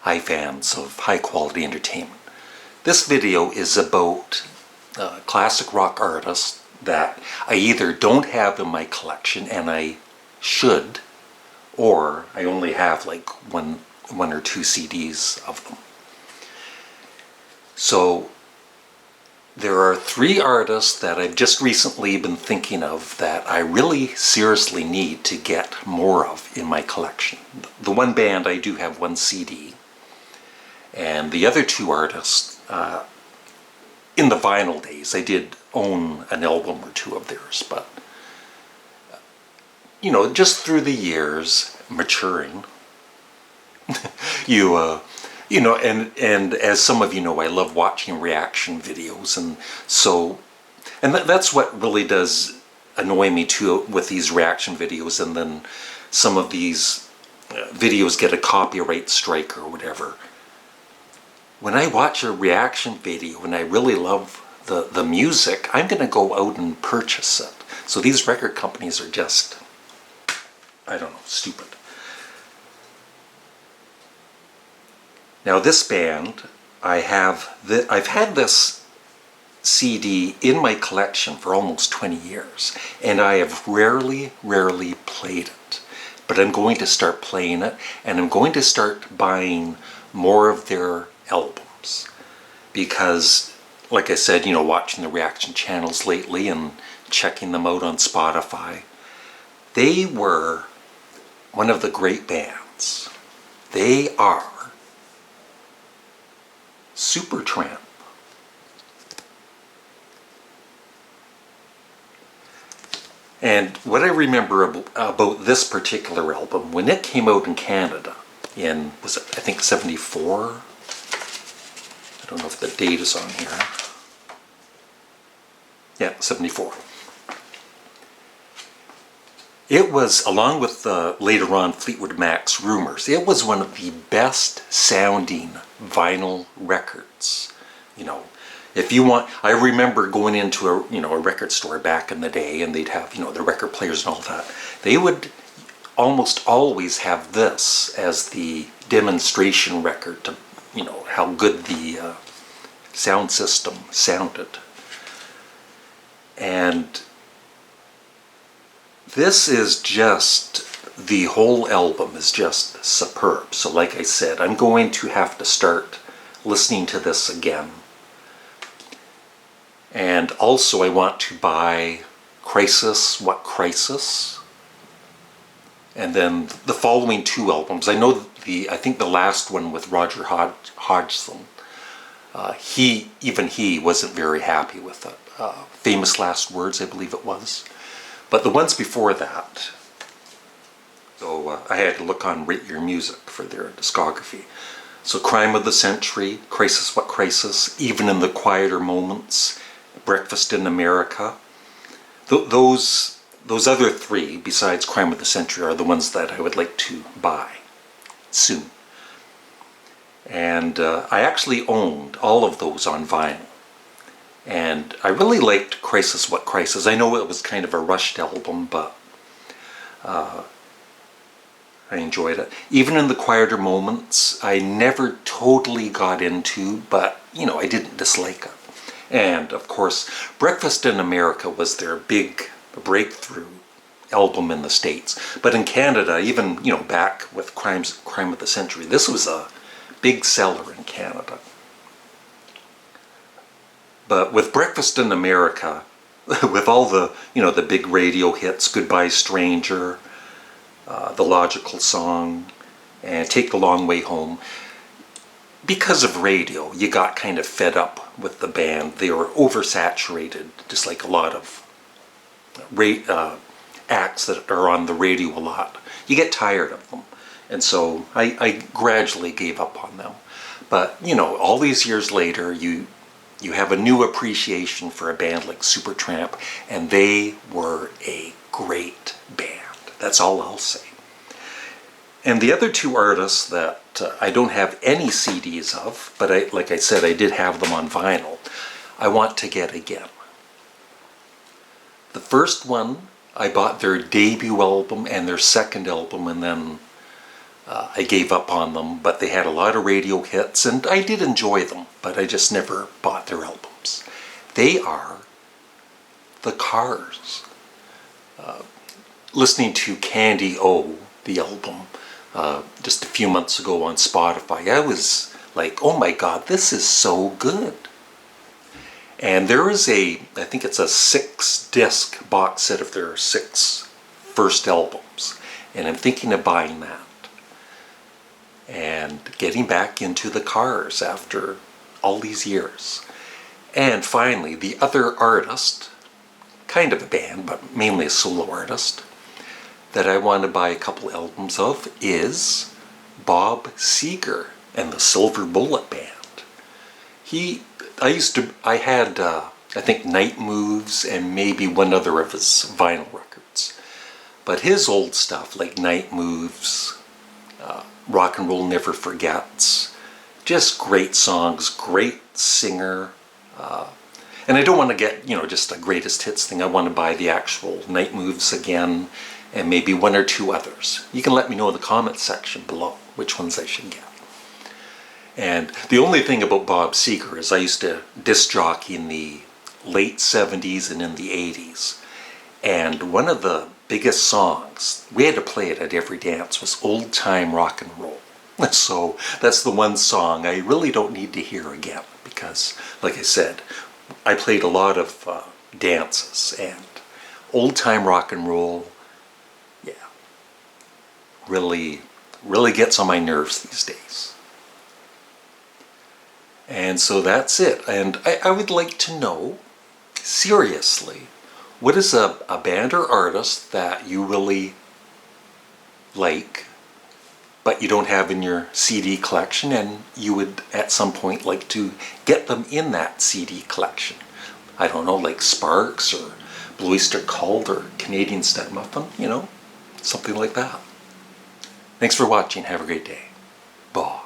Hi fans of high quality entertainment. This video is about classic rock artists that I either don't have in my collection and I should, or I only have like one or two CDs of them. So there are three artists that I've just recently been thinking of that I really seriously need to get more of in my collection. The one band, I do have one CD. And the other two artists, in the vinyl days, I did own an album or two of theirs, but you know, just through the years, maturing, you know, and as some of you know, I love watching reaction videos, and so, and that's what really does annoy me too with these reaction videos, and then some of these videos get a copyright strike or whatever. When I watch a reaction video and I really love the music, I'm going to go out and purchase it. So these record companies are just, I don't know, stupid. Now this band, I've had this CD in my collection for almost 20 years, and I have rarely played it. But I'm going to start playing it, and I'm going to start buying more of their albums, because like I said, you know, watching the reaction channels lately and checking them out on Spotify, they were one of the great bands. They are Supertramp. And what I remember about this particular album, when it came out in Canada in, was it, I think 74? I don't know if the date is on here. Yeah, 74. It was, along with later on Fleetwood Mac's Rumours, it was one of the best sounding vinyl records. You know, if you want, I remember going into a record store back in the day, and they'd have, you know, the record players and all that. They would almost always have this as the demonstration record to, you know, how good the sound system sounded. And this is just, the whole album is just superb. So like I said, I'm going to have to start listening to this again. And also I want to buy Crisis, What Crisis? And then the following two albums. I know I think the last one with Roger Hodgson, he wasn't very happy with it. Famous Last Words, I believe it was. But the ones before that, so I had to look on Rate Your Music for their discography. So Crime of the Century, Crisis, What Crisis, Even in the Quieter Moments, Breakfast in America. Those other three, besides Crime of the Century, are the ones that I would like to buy soon. And I actually owned all of those on vinyl. And I really liked Crisis, What Crisis? I know it was kind of a rushed album, but I enjoyed it. Even in the Quieter Moments, I never totally got into, but, you know, I didn't dislike it. And, of course, Breakfast in America was their big breakthrough album in the States. But in Canada, even, you know, back with Crime of the Century, this was a big seller in Canada. But with Breakfast in America, with all the, you know, the big radio hits, Goodbye Stranger, The Logical Song, and Take the Long Way Home, because of radio, you got kind of fed up with the band. They were oversaturated, just like a lot of acts that are on the radio a lot. You get tired of them. And so I gradually gave up on them. But, you know, all these years later, you have a new appreciation for a band like Supertramp, and they were a great band. That's all I'll say. And the other two artists that I don't have any CDs of, but like I said, I did have them on vinyl, I want to get again. The first one, I bought their debut album and their second album, and then I gave up on them, but they had a lot of radio hits, and I did enjoy them, but I just never bought their albums. They are the Cars. Listening to Candy O, the album, just a few months ago on Spotify, I was like, oh my god, this is so good. And there is I think it's a 6-disc box set of their 6 first albums, and I'm thinking of buying that and getting back into the Cars after all these years. And finally, the other artist, kind of a band, but mainly a solo artist, that I want to buy a couple albums of is Bob Seger and the Silver Bullet Band. I had, I think, Night Moves and maybe one other of his vinyl records. But his old stuff, like Night Moves, Rock and Roll Never Forgets, just great songs, great singer. And I don't want to get, just a greatest hits thing. I want to buy the actual Night Moves again and maybe one or two others. You can let me know in the comment section below which ones I should get. And the only thing about Bob Seger is I used to disc jockey in the late 70s and in the 80s. And one of the biggest songs, we had to play it at every dance, was Old Time Rock and Roll. So that's the one song I really don't need to hear again because, like I said, I played a lot of dances, and Old Time Rock and Roll, yeah, really gets on my nerves these days. And so that's it. And I would like to know, seriously, what is a band or artist that you really like, but you don't have in your CD collection, and you would at some point like to get them in that CD collection? I don't know, like Sparks or Blue Oyster Cult or Canadian Studmuffin, something like that. Thanks for watching. Have a great day. Bye.